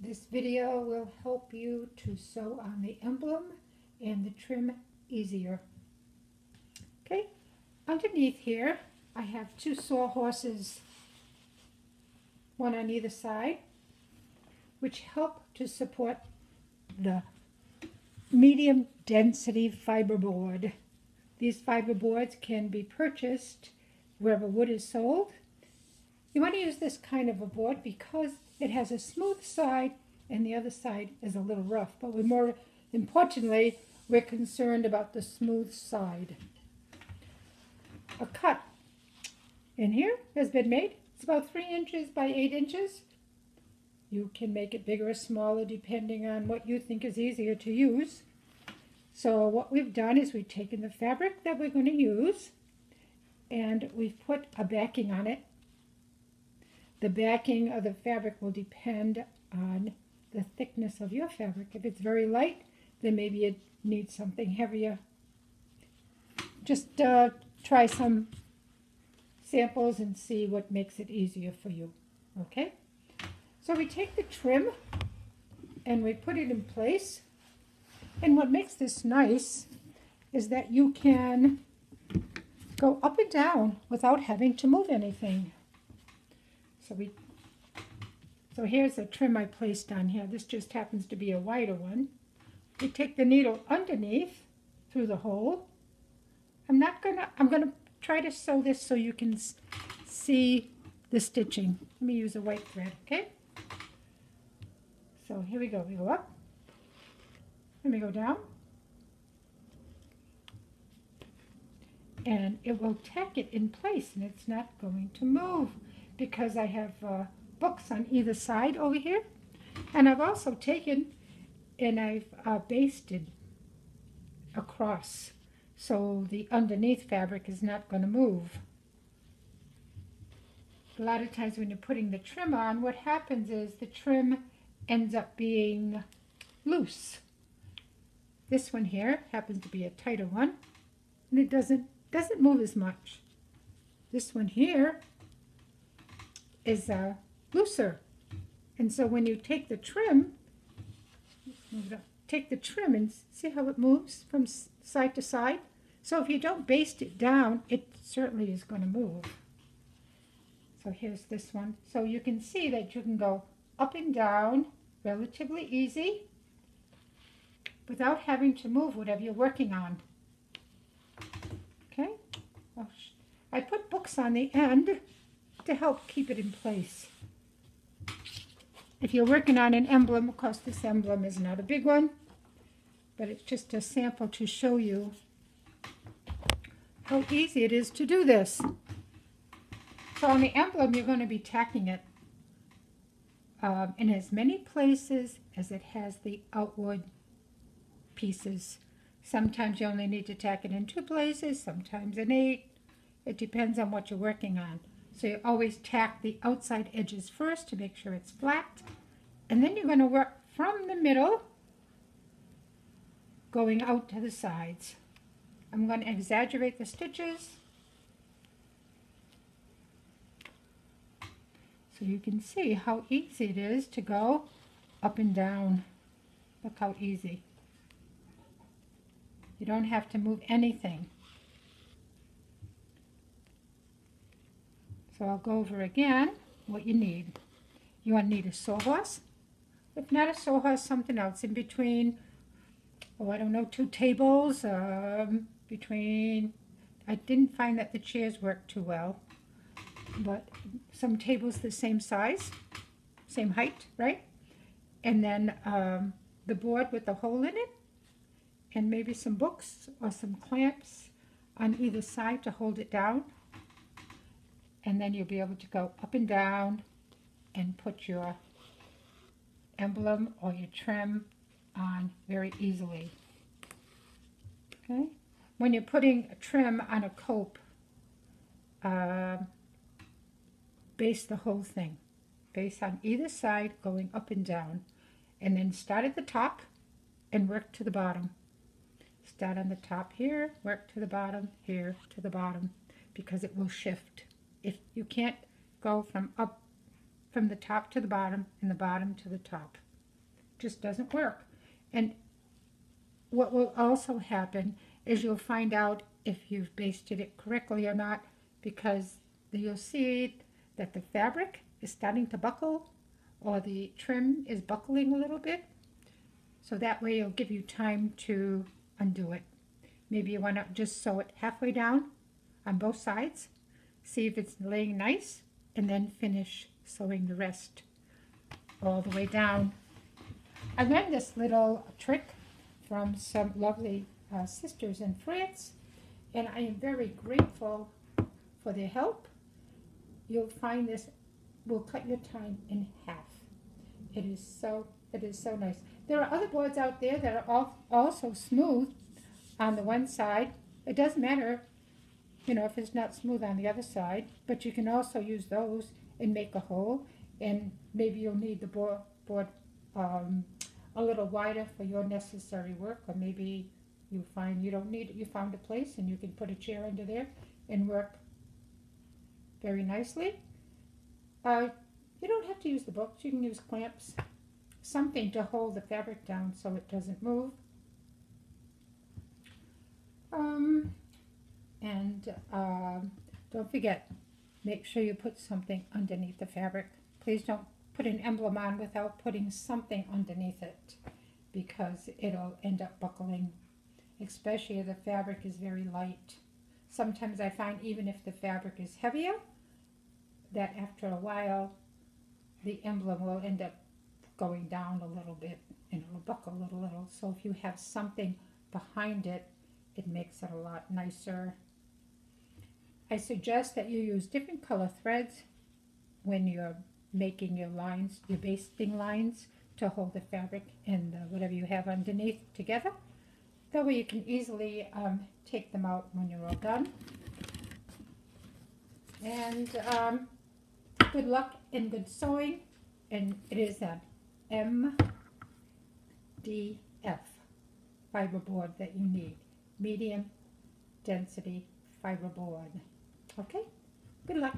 This video will help you to sew on the emblem and the trim easier. Okay, underneath here I have two sawhorses, one on either side, which help to support the medium density fiberboard. These fiberboards can be purchased wherever wood is sold. You want to use this kind of a board because it has a smooth side and the other side is a little rough, but more importantly, we're concerned about the smooth side. A cut in here has been made. It's about 3 inches by 8 inches. You can make it bigger or smaller depending on what you think is easier to use. So what we've done is we've taken the fabric that we're going to use and we've put a backing on it. The backing of the fabric will depend on the thickness of your fabric. If it's very light, then maybe it needs something heavier. Just try some samples and see what makes it easier for you. Okay? So we take the trim and we put it in place. And what makes this nice is that you can go up and down without having to move anything. So here's the trim I placed on here. This just happens to be a wider one. We take the needle underneath through the hole. I'm gonna try to sew this so you can see the stitching. Let me use a white thread, okay? So here we go. We go up. Let me go down. And it will tack it in place and it's not going to move because I have books on either side over here. And I've also taken and I've basted across so the underneath fabric is not going to move. A lot of times when you're putting the trim on, what happens is the trim ends up being loose. This one here happens to be a tighter one and it doesn't move as much. This one here is looser, and so when you take the trim, and see how it moves from side to side. So if you don't baste it down, it certainly is going to move. So here's this one. So you can see that you can go up and down relatively easy without having to move whatever you're working on. Okay, I put books on the end to help keep it in place. If you're working on an emblem, of course this emblem is not a big one, but it's just a sample to show you how easy it is to do this. So on the emblem, you're going to be tacking it in as many places as it has the outward pieces. Sometimes you only need to tack it in 2 places, sometimes in 8. It depends on what you're working on. So you always tack the outside edges first to make sure it's flat. And then you're going to work from the middle, going out to the sides. I'm going to exaggerate the stitches so you can see how easy it is to go up and down. Look how easy. You don't have to move anything. So I'll go over again what you need. You want to need a sawhorse. If not a sawhorse, something else in between. Oh, I don't know, 2 tables. I didn't find that the chairs worked too well, but some tables the same size, same height, right? And then the board with the hole in it, and maybe some books or some clamps on either side to hold it down. And then you'll be able to go up and down and put your emblem or your trim on very easily. Okay? When you're putting a trim on a cope, baste the whole thing. Baste on either side going up and down. And then start at the top and work to the bottom. Start on the top here, work to the bottom, here to the bottom, because it will shift. If you can't go from the top to the bottom and the bottom to the top. just doesn't work. And what will also happen is you'll find out if you've basted it correctly or not, because you'll see that the fabric is starting to buckle, or the trim is buckling a little bit. So that way it'll give you time to undo it. Maybe you want to just sew it halfway down on both sides, see if it's laying nice, and then finish sewing the rest all the way down. I learned this little trick from some lovely sisters in France, and I am very grateful for their help. You'll find this will cut your time in half. It is so nice. There are other boards out there that are also smooth on the one side. It doesn't matter, you know, if it's not smooth on the other side, but you can also use those and make a hole, and maybe you'll need the board a little wider for your necessary work, or maybe you find you don't need it, you found a place and you can put a chair under there and work very nicely. You don't have to use the books, you can use clamps, something to hold the fabric down so it doesn't move. Don't forget, make sure you put something underneath the fabric. Please don't put an emblem on without putting something underneath it, because it'll end up buckling, especially if the fabric is very light. Sometimes I find even if the fabric is heavier, that after a while the emblem will end up going down a little bit and it'll buckle a little. So if you have something behind it, it makes it a lot nicer. I suggest that you use different color threads when you're making your lines, your basting lines, to hold the fabric and whatever you have underneath together. That way you can easily take them out when you're all done. And good luck and good sewing. And it is an MDF fiberboard that you need. Medium density fiberboard. Okay? Good luck.